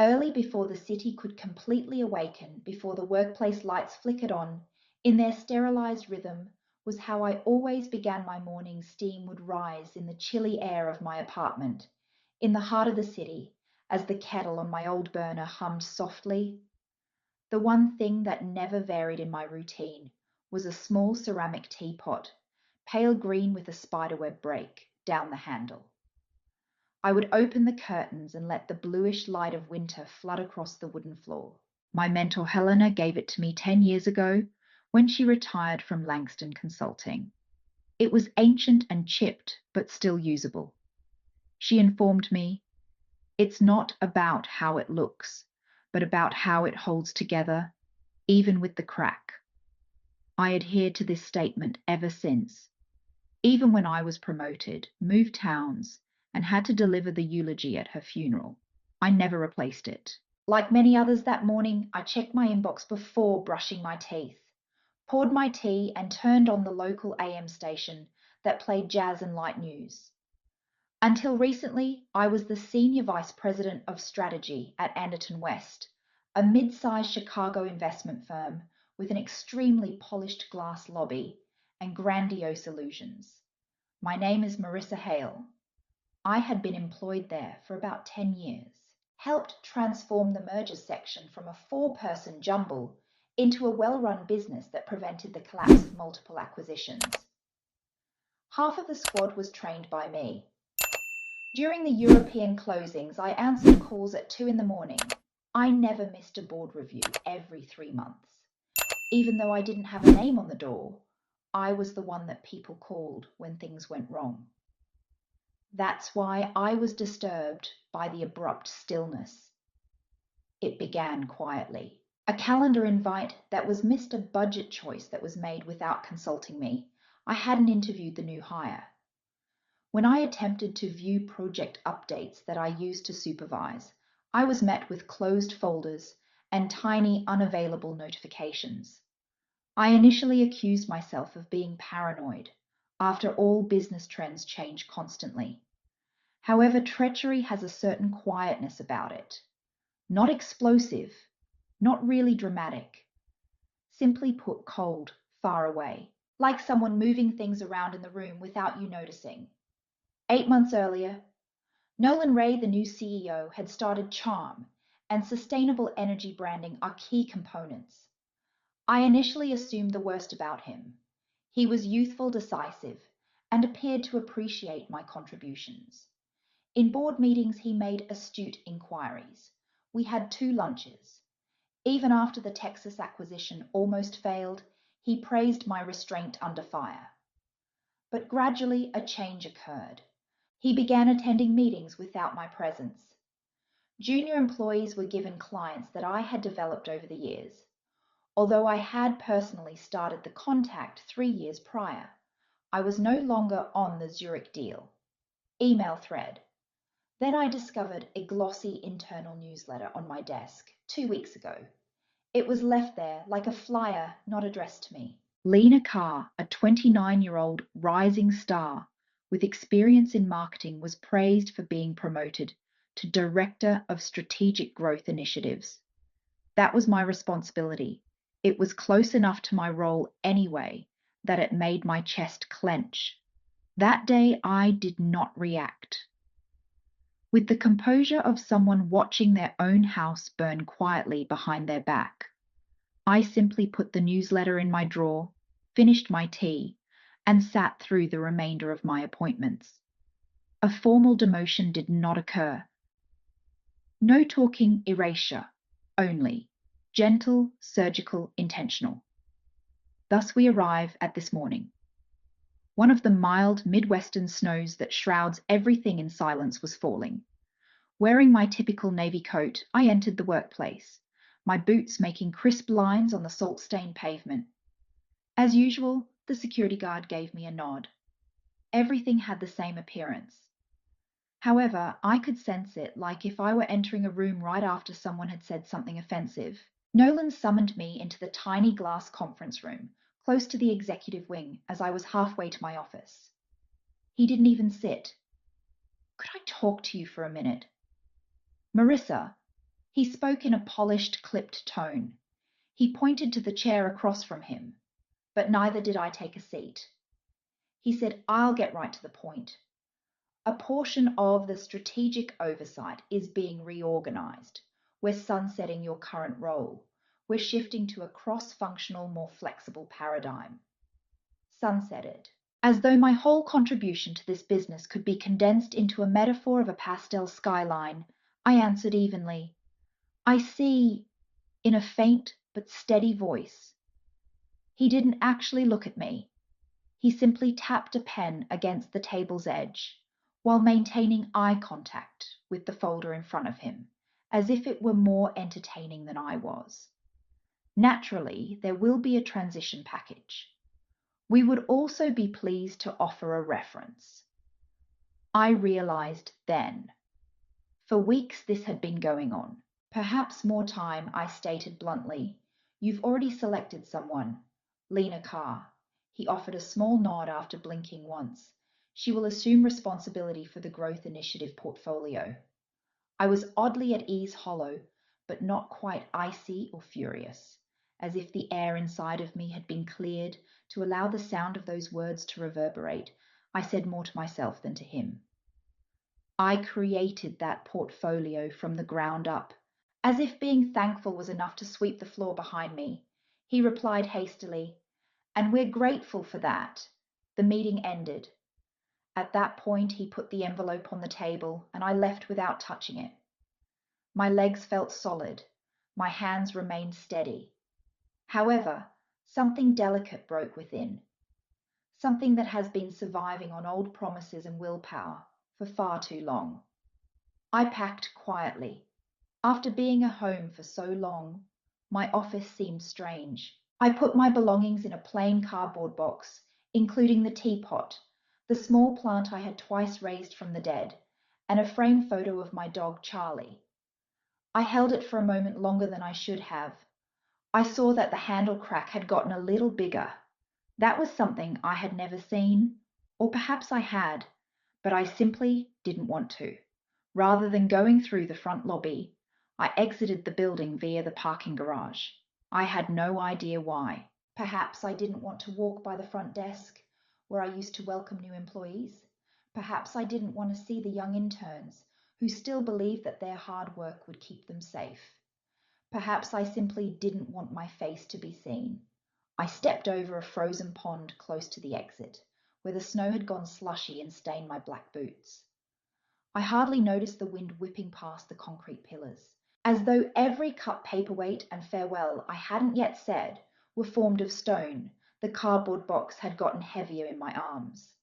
Early before the city could completely awaken, before the workplace lights flickered on, in their sterilized rhythm, was how I always began my morning. Steam would rise in the chilly air of my apartment, in the heart of the city, as the kettle on my old burner hummed softly. The one thing that never varied in my routine was a small ceramic teapot, pale green with a spiderweb break down the handle. I would open the curtains and let the bluish light of winter flood across the wooden floor. My mentor Helena gave it to me 10 years ago when she retired from Langston Consulting. It was ancient and chipped, but still usable. She informed me, "It's not about how it looks, but about how it holds together, even with the crack." I adhered to this statement ever since. Even when I was promoted, moved towns, and had to deliver the eulogy at her funeral, I never replaced it. Like many others that morning, I checked my inbox before brushing my teeth, poured my tea, and turned on the local AM station that played jazz and light news. Until recently, I was the Senior Vice President of Strategy at Anderton West, a mid-sized Chicago investment firm with an extremely polished glass lobby and grandiose illusions. My name is Marissa Hale. I had been employed there for about 10 years, helped transform the mergers section from a four-person jumble into a well-run business that prevented the collapse of multiple acquisitions. Half of the squad was trained by me. During the European closings, I answered calls at 2 in the morning. I never missed a board review every 3 months. Even though I didn't have a name on the door, I was the one that people called when things went wrong. That's why I was disturbed by the abrupt stillness. It began quietly. A calendar invite that was missed, a budget choice that was made without consulting me. I hadn't interviewed the new hire. When I attempted to view project updates that I used to supervise, I was met with closed folders and tiny unavailable notifications. I initially accused myself of being paranoid. After all, business trends change constantly. However, treachery has a certain quietness about it. Not explosive, not really dramatic. Simply put, cold, far away, like someone moving things around in the room without you noticing. 8 months earlier, Nolan Ray, the new CEO, had started Charm, and sustainable energy branding are key components. I initially assumed the worst about him. He was youthful, decisive, and appeared to appreciate my contributions. In board meetings, he made astute inquiries. We had 2 lunches. Even after the Texas acquisition almost failed, he praised my restraint under fire. But gradually a change occurred. He began attending meetings without my presence. Junior employees were given clients that I had developed over the years. Although I had personally started the contact 3 years prior, I was no longer on the Zurich deal. Email thread. Then I discovered a glossy internal newsletter on my desk 2 weeks ago. It was left there like a flyer not addressed to me. Lena Carr, a 29-year-old rising star with experience in marketing, was praised for being promoted to Director of Strategic Growth Initiatives. That was my responsibility. It was close enough to my role anyway that it made my chest clench. That day I did not react. With the composure of someone watching their own house burn quietly behind their back, I simply put the newsletter in my drawer, finished my tea, and sat through the remainder of my appointments. A formal demotion did not occur. No talking erasure, only gentle, surgical, intentional. Thus we arrive at this morning. One of the mild Midwestern snows that shrouds everything in silence was falling. Wearing my typical navy coat, I entered the workplace, my boots making crisp lines on the salt-stained pavement. As usual, the security guard gave me a nod. Everything had the same appearance. However, I could sense it, like if I were entering a room right after someone had said something offensive. Nolan summoned me into the tiny glass conference room, close to the executive wing, as I was halfway to my office. He didn't even sit. "Could I talk to you for a minute?" "Marissa." He spoke in a polished, clipped tone. He pointed to the chair across from him, but neither did I take a seat. He said, "I'll get right to the point. A portion of the strategic oversight is being reorganized. We're sunsetting your current role. We're shifting to a cross-functional, more flexible paradigm." Sunsetted. As though my whole contribution to this business could be condensed into a metaphor of a pastel skyline, I answered evenly, "I see," in a faint but steady voice. He didn't actually look at me. He simply tapped a pen against the table's edge, while maintaining eye contact with the folder in front of him, as if it were more entertaining than I was. Naturally, there will be a transition package. We would also be pleased to offer a reference. I realized then. For weeks this had been going on. Perhaps more time, I stated bluntly. "You've already selected someone. Lena Carr." He offered a small nod after blinking once. "She will assume responsibility for the growth initiative portfolio." I was oddly at ease, hollow, but not quite icy or furious, as if the air inside of me had been cleared to allow the sound of those words to reverberate. I said more to myself than to him. "I created that portfolio from the ground up." As if being thankful was enough to sweep the floor behind me, he replied hastily, "And we're grateful for that." The meeting ended. At that point, he put the envelope on the table, and I left without touching it. My legs felt solid. My hands remained steady. However, something delicate broke within. Something that has been surviving on old promises and willpower for far too long. I packed quietly. After being a home for so long, my office seemed strange. I put my belongings in a plain cardboard box, including the teapot, the small plant I had twice raised from the dead, and a framed photo of my dog Charlie. I held it for a moment longer than I should have. I saw that the handle crack had gotten a little bigger. That was something I had never seen, or perhaps I had, but I simply didn't want to. Rather than going through the front lobby, I exited the building via the parking garage. I had no idea why. Perhaps I didn't want to walk by the front desk, where I used to welcome new employees. Perhaps I didn't want to see the young interns, who still believed that their hard work would keep them safe. Perhaps I simply didn't want my face to be seen. I stepped over a frozen pond close to the exit, where the snow had gone slushy and stained my black boots. I hardly noticed the wind whipping past the concrete pillars, as though every cup, paperweight, and farewell I hadn't yet said were formed of stone. The cardboard box had gotten heavier in my arms.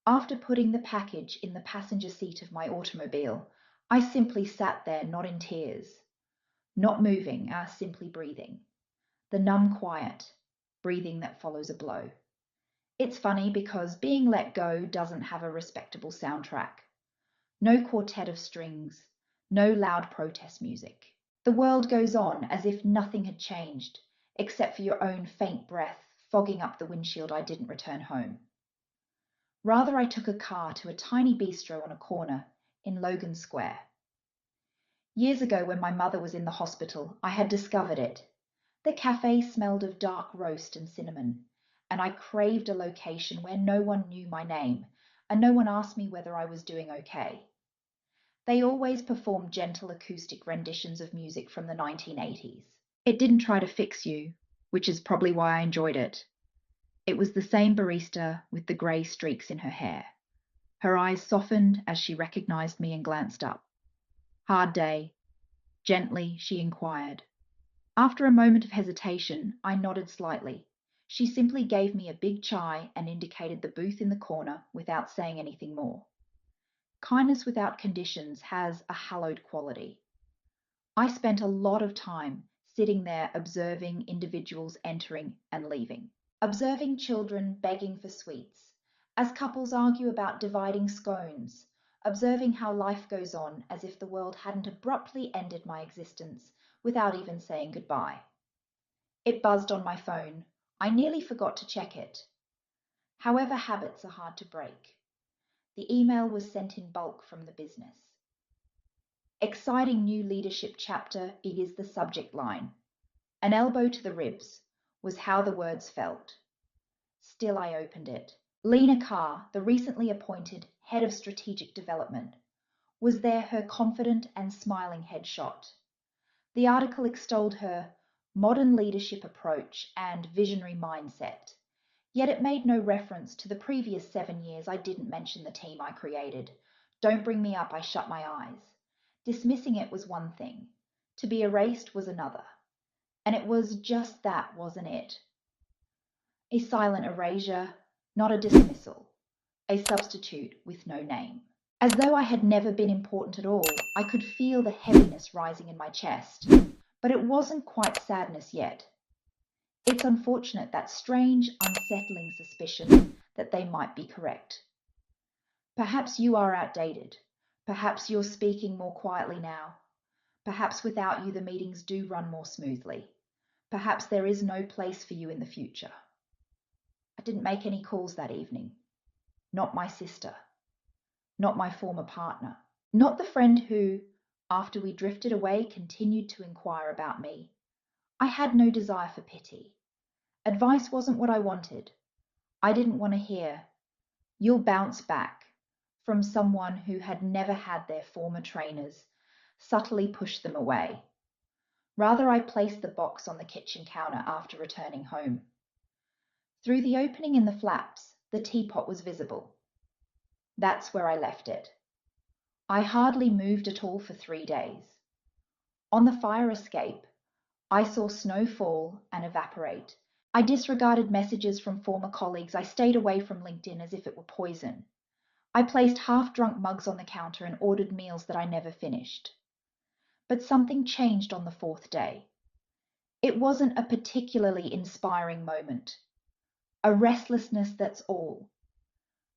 After putting the package in the passenger seat of my automobile, I simply sat there, not in tears, not moving, simply breathing. The numb quiet, breathing that follows a blow. It's funny because being let go doesn't have a respectable soundtrack. No quartet of strings, no loud protest music. The world goes on as if nothing had changed, except for your own faint breath fogging up the windshield I didn't return home. Rather, I took a car to a tiny bistro on a corner in Logan Square. Years ago, when my mother was in the hospital, I had discovered it. The cafe smelled of dark roast and cinnamon, and I craved a location where no one knew my name, and no one asked me whether I was doing okay. They always performed gentle acoustic renditions of music from the 1980s. It didn't try to fix you, which is probably why I enjoyed it. It was the same barista with the grey streaks in her hair. Her eyes softened as she recognized me and glanced up. "Hard day?" Gently, she inquired. After a moment of hesitation, I nodded slightly. She simply gave me a big chai and indicated the booth in the corner without saying anything more. Kindness without conditions has a hallowed quality. I spent a lot of time sitting there observing individuals entering and leaving, observing children begging for sweets, as couples argue about dividing scones, observing how life goes on as if the world hadn't abruptly ended my existence without even saying goodbye. It buzzed on my phone. I nearly forgot to check it. However, habits are hard to break. The email was sent in bulk from the business. Exciting new leadership chapter is the subject line. An elbow to the ribs was how the words felt. Still, I opened it. Lena Carr, the recently appointed head of strategic development, was there, her confident and smiling headshot. The article extolled her modern leadership approach and visionary mindset, yet it made no reference to the previous 7 years I didn't mention the team I created. Don't bring me up, I shut my eyes. Dismissing it was one thing, to be erased was another. And it was just that, wasn't it? A silent erasure, not a dismissal, a substitute with no name. As though I had never been important at all, I could feel the heaviness rising in my chest, but it wasn't quite sadness yet. It's unfortunate, that strange, unsettling suspicion that they might be correct. Perhaps you are outdated. Perhaps you're speaking more quietly now. Perhaps without you the meetings do run more smoothly. Perhaps there is no place for you in the future. I didn't make any calls that evening. Not my sister. Not my former partner. Not the friend who, after we drifted away, continued to inquire about me. I had no desire for pity. Advice wasn't what I wanted. I didn't want to hear, "You'll bounce back," from someone who had never had their former trainers subtly push them away. Rather, I placed the box on the kitchen counter after returning home. Through the opening in the flaps, the teapot was visible. That's where I left it. I hardly moved at all for 3 days. On the fire escape, I saw snow fall and evaporate. I disregarded messages from former colleagues. I stayed away from LinkedIn as if it were poison. I placed half-drunk mugs on the counter and ordered meals that I never finished. But something changed on the 4th day. It wasn't a particularly inspiring moment. A restlessness, that's all.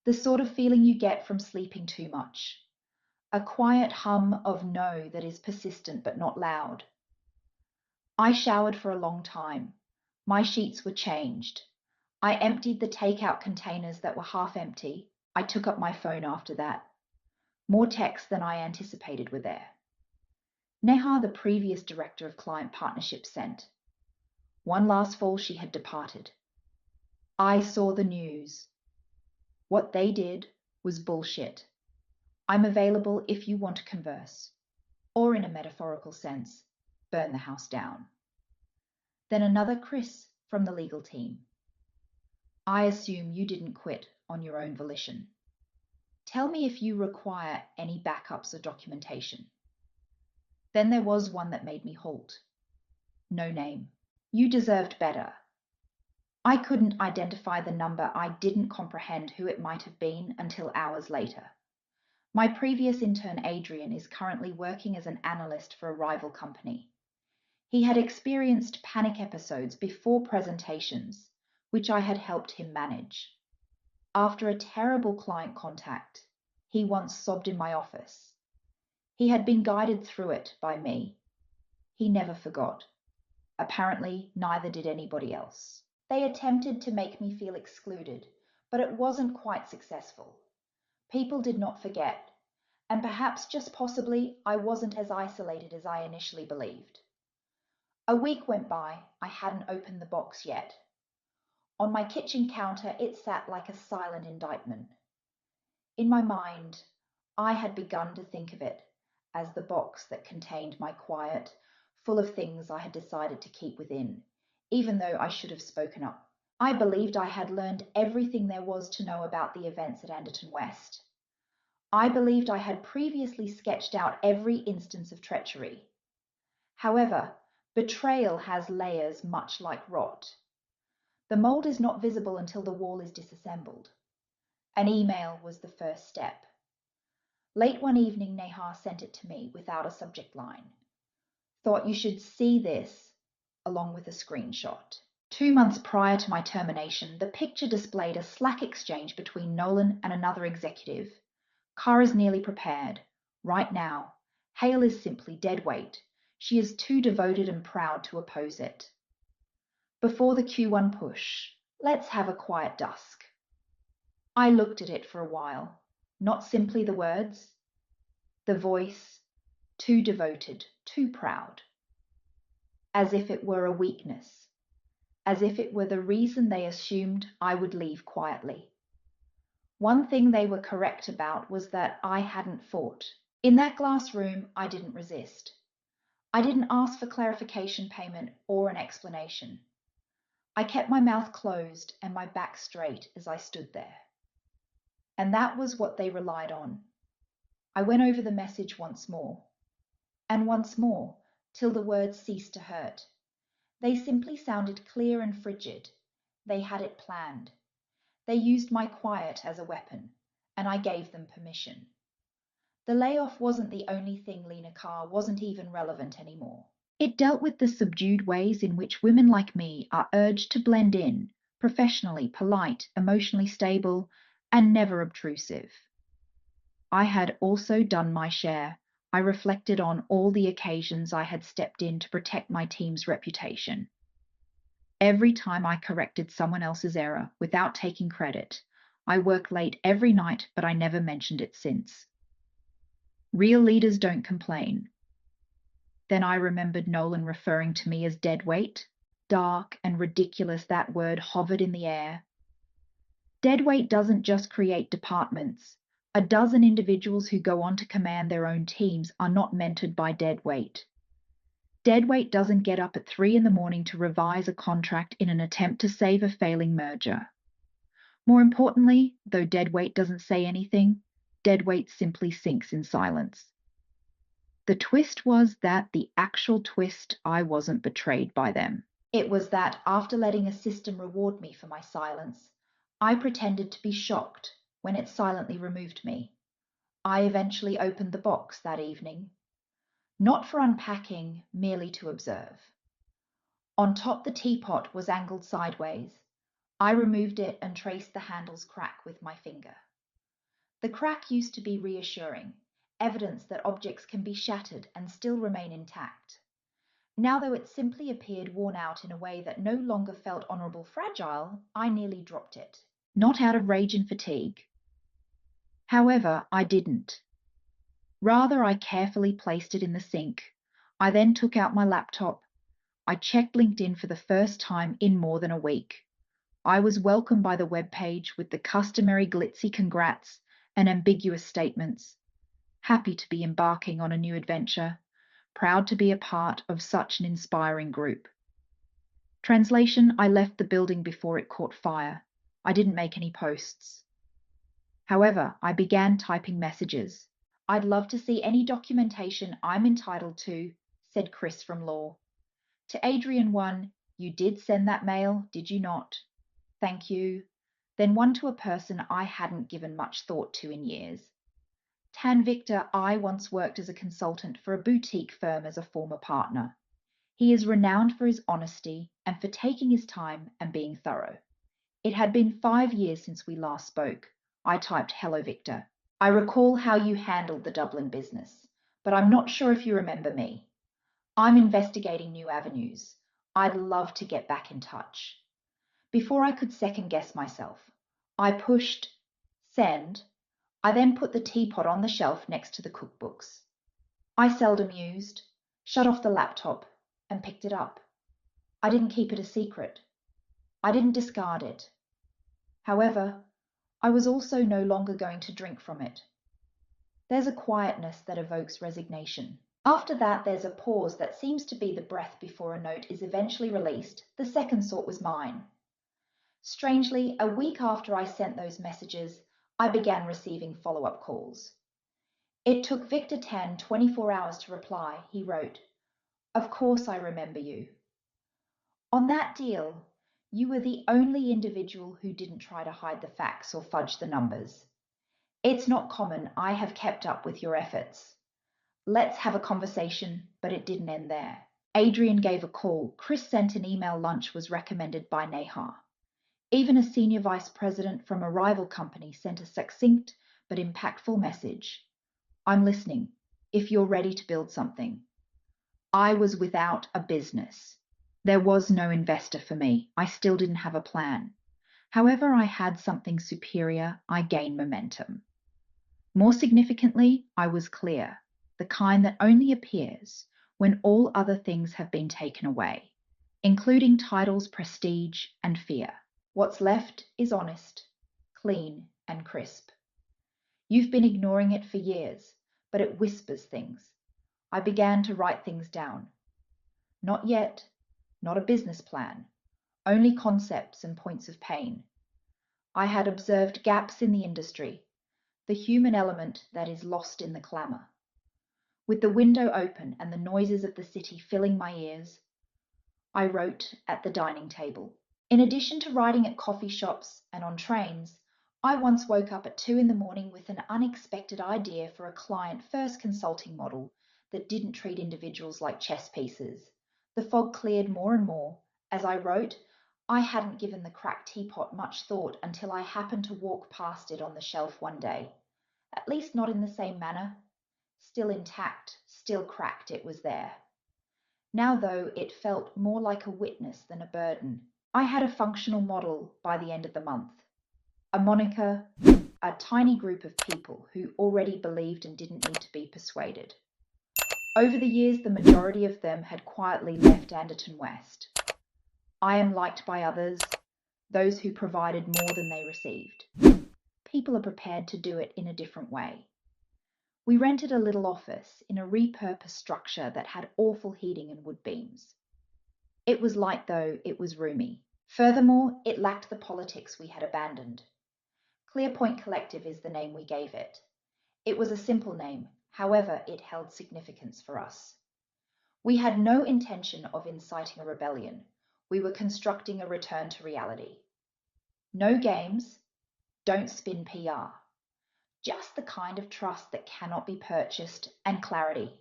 The sort of feeling you get from sleeping too much. A quiet hum of no that is persistent but not loud. I showered for a long time. My sheets were changed. I emptied the takeout containers that were half empty. I took up my phone after that. More texts than I anticipated were there. Neha, the previous director of client partnerships, sent. One last fall she had departed. I saw the news. What they did was bullshit. I'm available if you want to converse. Or in a metaphorical sense, burn the house down. Then another Chris from the legal team. I assume you didn't quit on your own volition. Tell me if you require any backups or documentation. Then there was one that made me halt. No name. You deserved better. I couldn't identify the number. I didn't comprehend who it might have been until hours later. My previous intern, Adrian, is currently working as an analyst for a rival company. He had experienced panic episodes before presentations, which I had helped him manage. After a terrible client contact, he once sobbed in my office. He had been guided through it by me. He never forgot. Apparently, neither did anybody else. They attempted to make me feel excluded, but it wasn't quite successful. People did not forget, and perhaps just possibly I wasn't as isolated as I initially believed. A week went by. I hadn't opened the box yet. On my kitchen counter, it sat like a silent indictment. In my mind, I had begun to think of it as the box that contained my quiet, full of things I had decided to keep within, even though I should have spoken up. I believed I had learned everything there was to know about the events at Anderton West. I believed I had previously sketched out every instance of treachery. However, betrayal has layers much like rot. The mold is not visible until the wall is disassembled. An email was the first step. Late one evening, Neha sent it to me without a subject line. Thought you should see this, along with a screenshot. 2 months prior to my termination, the picture displayed a Slack exchange between Nolan and another executive. Car is nearly prepared. Right now. Hale is simply dead weight. She is too devoted and proud to oppose it. Before the Q1 push, let's have a quiet dusk. I looked at it for a while. Not simply the words. The voice, too devoted, too proud. As if it were a weakness, as if it were the reason they assumed I would leave quietly. One thing they were correct about was that I hadn't fought. In that glass room, I didn't resist. I didn't ask for clarification payment or an explanation. I kept my mouth closed and my back straight as I stood there. And that was what they relied on. I went over the message once more, and once more, till the words ceased to hurt. They simply sounded clear and frigid. They had it planned. They used my quiet as a weapon, and I gave them permission. The layoff wasn't the only thing Lena Carr wasn't even relevant anymore. It dealt with the subdued ways in which women like me are urged to blend in, professionally, polite, emotionally stable, and never obtrusive. I had also done my share. I reflected on all the occasions I had stepped in to protect my team's reputation. Every time I corrected someone else's error without taking credit, I worked late every night, but I never mentioned it since. Real leaders don't complain. Then I remembered Nolan referring to me as deadweight. Dark and ridiculous that word hovered in the air. Deadweight doesn't just create departments. A dozen individuals who go on to command their own teams are not mentored by deadweight. Deadweight doesn't get up at 3 a.m. to revise a contract in an attempt to save a failing merger. More importantly, though deadweight doesn't say anything, deadweight simply sinks in silence. The twist was that the actual twist, I wasn't betrayed by them. It was that after letting a system reward me for my silence, I pretended to be shocked when it silently removed me. I eventually opened the box that evening. Not for unpacking, merely to observe. On top, the teapot was angled sideways. I removed it and traced the handle's crack with my finger. The crack used to be reassuring, evidence that objects can be shattered and still remain intact. Now, though it simply appeared worn out in a way that no longer felt honourable fragile, I nearly dropped it. Not out of rage and fatigue. However, I didn't. Rather, I carefully placed it in the sink. I then took out my laptop. I checked LinkedIn for the first time in more than a week. I was welcomed by the webpage with the customary glitzy congrats and ambiguous statements. Happy to be embarking on a new adventure. Proud to be a part of such an inspiring group. Translation: I left the building before it caught fire. I didn't make any posts. However, I began typing messages. I'd love to see any documentation I'm entitled to, said Chris from Law. To Adrian 1, you did send that mail, did you not? Thank you. Then one to a person I hadn't given much thought to in years. Tan Victor, I once worked as a consultant for a boutique firm as a former partner. He is renowned for his honesty and for taking his time and being thorough. It had been 5 years since we last spoke. I typed, hello Victor. I recall how you handled the Dublin business, but I'm not sure if you remember me. I'm investigating new avenues. I'd love to get back in touch. Before I could second guess myself, I pushed send. I then put the teapot on the shelf next to the cookbooks. I seldom used, shut off the laptop, and picked it up. I didn't keep it a secret. I didn't discard it. However, I was also no longer going to drink from it. There's a quietness that evokes resignation. After that, there's a pause that seems to be the breath before a note is eventually released. The second sort was mine. Strangely, a week after I sent those messages, I began receiving follow-up calls. It took Victor 24 hours to reply. He wrote, "Of course I remember you. On that deal, you were the only individual who didn't try to hide the facts or fudge the numbers. It's not common. I have kept up with your efforts. Let's have a conversation," but it didn't end there. Adrian gave a call. Chris sent an email. Lunch was recommended by Nehar. Even a senior vice president from a rival company sent a succinct but impactful message. I'm listening, if you're ready to build something. I was without a business. There was no investor for me. I still didn't have a plan. However, I had something superior. I gained momentum. More significantly, I was clear. the kind that only appears when all other things have been taken away, including titles, prestige, and fear. What's left is honest, clean, and crisp. You've been ignoring it for years, but it whispers things. I began to write things down. Not yet, not a business plan, only concepts and points of pain. I had observed gaps in the industry, the human element that is lost in the clamour. With the window open and the noises of the city filling my ears, I wrote at the dining table. In addition to writing at coffee shops and on trains, I once woke up at 2 a.m. with an unexpected idea for a client first consulting model that didn't treat individuals like chess pieces. The fog cleared more and more. As I wrote, I hadn't given the cracked teapot much thought until I happened to walk past it on the shelf one day. At least not in the same manner. Still intact, still cracked, it was there. Now, though, it felt more like a witness than a burden. I had a functional model by the end of the month. A moniker, a tiny group of people who already believed and didn't need to be persuaded. Over the years, the majority of them had quietly left Anderton West. I am liked by others, those who provided more than they received. People are prepared to do it in a different way. We rented a little office in a repurposed structure that had awful heating and wood beams. It was light, though it was roomy. Furthermore, it lacked the politics we had abandoned. Clearpoint Collective is the name we gave it. It was a simple name, however, it held significance for us. We had no intention of inciting a rebellion. We were constructing a return to reality. No games, don't spin PR. Just the kind of trust that cannot be purchased, and clarity.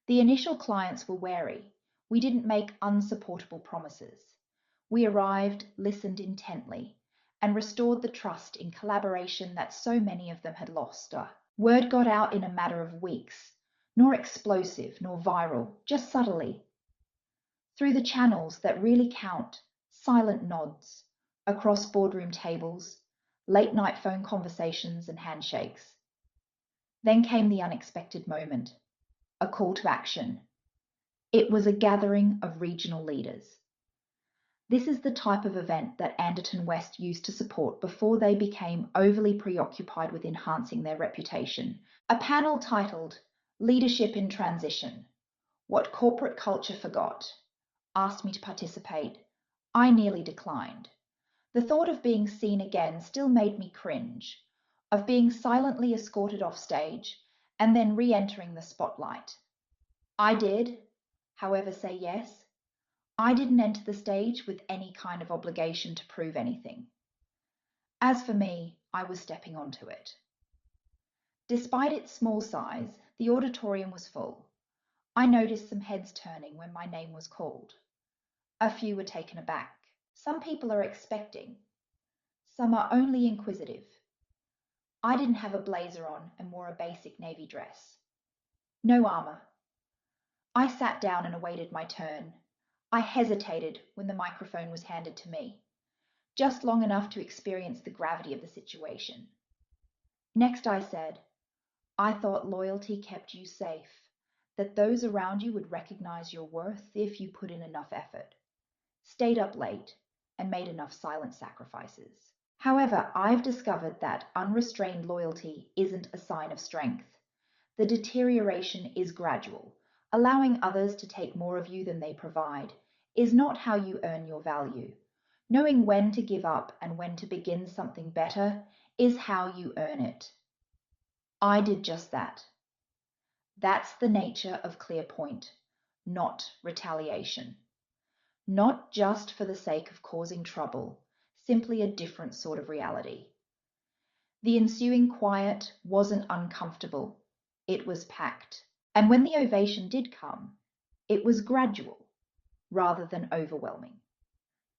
The initial clients were wary. We didn't make unsupportable promises. We arrived, listened intently, and restored the trust in collaboration that so many of them had lost. Word got out in a matter of weeks, nor explosive nor viral, just subtly. Through the channels that really count, silent nods, across boardroom tables, late night phone conversations and handshakes. Then came the unexpected moment, a call to action. It was a gathering of regional leaders. This is the type of event that Anderton West used to support before they became overly preoccupied with enhancing their reputation. A panel titled Leadership in Transition, What Corporate Culture Forgot, asked me to participate. I nearly declined. The thought of being seen again still made me cringe, of being silently escorted off stage and then re-entering the spotlight. I did, however, say yes. I didn't enter the stage with any kind of obligation to prove anything. As for me, I was stepping onto it. Despite its small size, the auditorium was full. I noticed some heads turning when my name was called. A few were taken aback. Some people are expecting. Some are only inquisitive. I didn't have a blazer on and wore a basic navy dress. No armor. I sat down and awaited my turn. I hesitated when the microphone was handed to me, just long enough to experience the gravity of the situation. Next I said, I thought loyalty kept you safe, that those around you would recognize your worth if you put in enough effort, stayed up late, and made enough silent sacrifices. However, I've discovered that unrestrained loyalty isn't a sign of strength. The deterioration is gradual. Allowing others to take more of you than they provide is not how you earn your value. Knowing when to give up and when to begin something better is how you earn it. I did just that. That's the nature of Clearpoint, not retaliation. Not just for the sake of causing trouble, simply a different sort of reality. The ensuing quiet wasn't uncomfortable. It was packed. And when the ovation did come, it was gradual rather than overwhelming.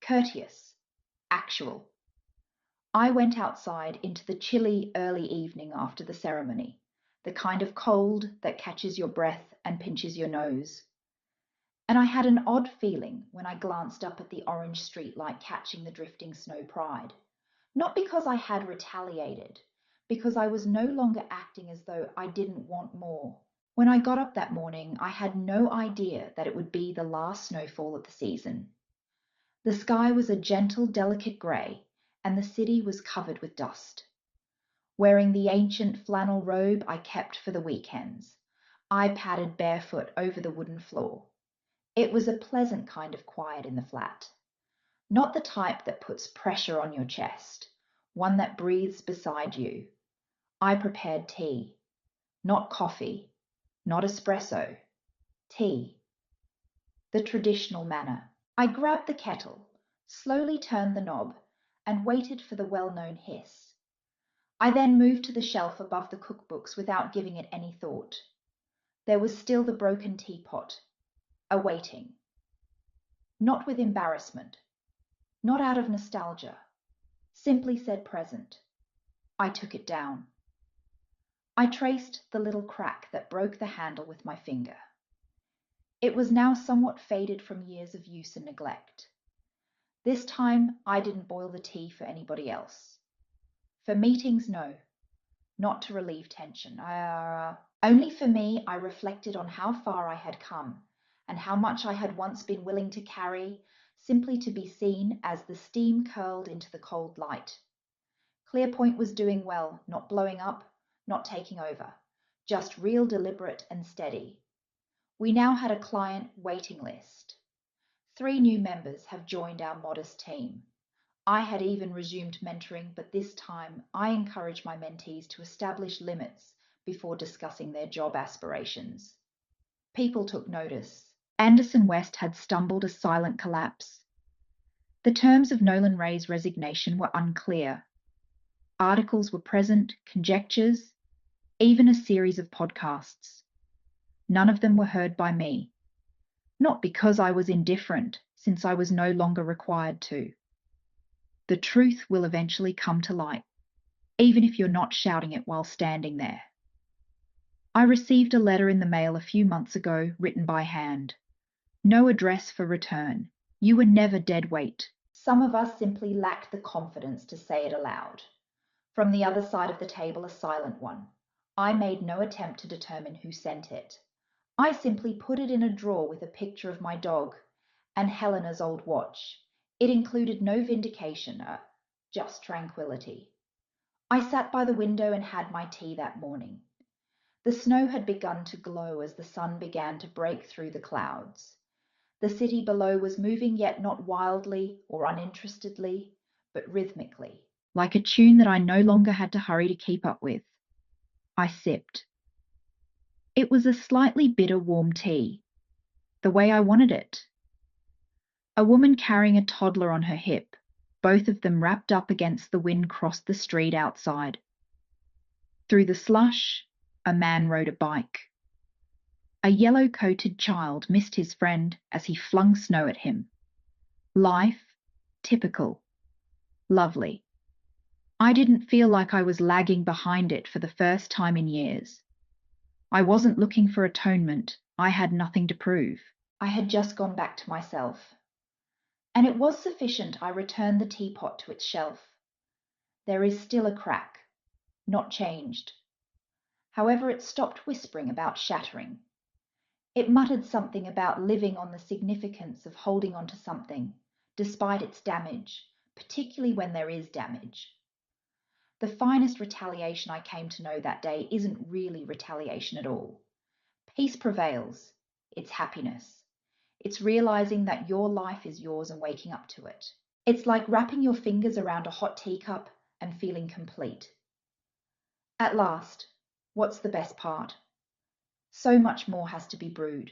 Courteous, actual. I went outside into the chilly early evening after the ceremony, the kind of cold that catches your breath and pinches your nose. And I had an odd feeling when I glanced up at the orange streetlight catching the drifting snow pride. Not because I had retaliated, because I was no longer acting as though I didn't want more. When I got up that morning, I had no idea that it would be the last snowfall of the season. The sky was a gentle, delicate grey, and the city was covered with dust. Wearing the ancient flannel robe I kept for the weekends, I padded barefoot over the wooden floor. It was a pleasant kind of quiet in the flat. Not the type that puts pressure on your chest, one that breathes beside you. I prepared tea. Not coffee, not espresso. Tea. The traditional manner. I grabbed the kettle, slowly turned the knob, and waited for the well-known hiss. I then moved to the shelf above the cookbooks without giving it any thought. There was still the broken teapot, awaiting. Not with embarrassment, not out of nostalgia, simply said present. I took it down. I traced the little crack that broke the handle with my finger. It was now somewhat faded from years of use and neglect. This time, I didn't boil the tea for anybody else. For meetings, no. Not to relieve tension. Only for me, I reflected on how far I had come and how much I had once been willing to carry, simply to be seen as the steam curled into the cold light. Clearpoint was doing well, not blowing up, not taking over, just real deliberate and steady. We now had a client waiting list. 3 new members have joined our modest team. I had even resumed mentoring, but this time I encouraged my mentees to establish limits before discussing their job aspirations. People took notice. Anderson West had stumbled a silent collapse. The terms of Nolan Ray's resignation were unclear. Articles were present, conjectures, even a series of podcasts. None of them were heard by me. Not because I was indifferent, since I was no longer required to. The truth will eventually come to light, even if you're not shouting it while standing there. I received a letter in the mail a few months ago, written by hand. No address for return. You were never dead weight. Some of us simply lacked the confidence to say it aloud. From the other side of the table, a silent one. I made no attempt to determine who sent it. I simply put it in a drawer with a picture of my dog and Helena's old watch. It included no vindication, just tranquility. I sat by the window and had my tea that morning. The snow had begun to glow as the sun began to break through the clouds. The city below was moving, yet not wildly or uninterestedly, but rhythmically, like a tune that I no longer had to hurry to keep up with. I sipped. It was a slightly bitter warm tea, the way I wanted it. A woman carrying a toddler on her hip, both of them wrapped up against the wind, crossed the street outside. Through the slush, a man rode a bike. A yellow-coated child missed his friend as he flung snow at him. Life, typical, lovely. I didn't feel like I was lagging behind it for the first time in years. I wasn't looking for atonement. I had nothing to prove. I had just gone back to myself. And it was sufficient I returned the teapot to its shelf. There is still a crack, not changed. However, it stopped whispering about shattering. It muttered something about living on the significance of holding on to something, despite its damage, particularly when there is damage. The finest retaliation I came to know that day isn't really retaliation at all. Peace prevails. It's happiness. It's realizing that your life is yours and waking up to it. It's like wrapping your fingers around a hot teacup and feeling complete. At last, what's the best part? So much more has to be brewed.